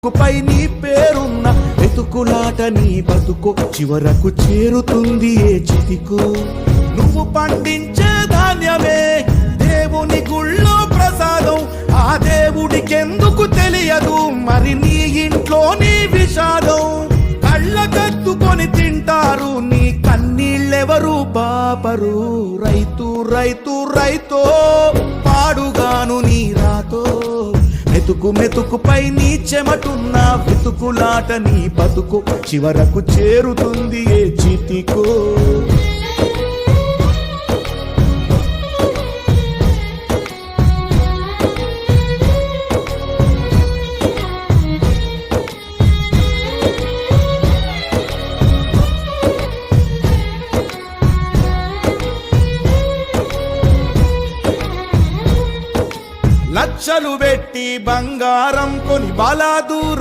పై నీ పేరున్న వెతుకులాట నీ బతుకు చివరకు చేరుతుంది ఏ చితికు. నువ్వు పండించే ధాన్యమే దేవుని గుళ్ళో ప్రసాదం, ఆ దేవుడికెందుకు తెలియదు మరి నీ ఇంట్లో నీ విషాదం. కళ్ళ కత్తుకొని తింటారు నీ కన్నీళ్ళెవరు బాపరు. రైతు రైతు రైతో పాడుగాను నీ రాతో, మెతుకు మెతుకుపై నీ చెమటున్న వెతుకులాట నీ బతుకు చివరకు చేరుతుంది ఏ చితికో. లక్షలు పెట్టి బంగారం కొని బలాదూర్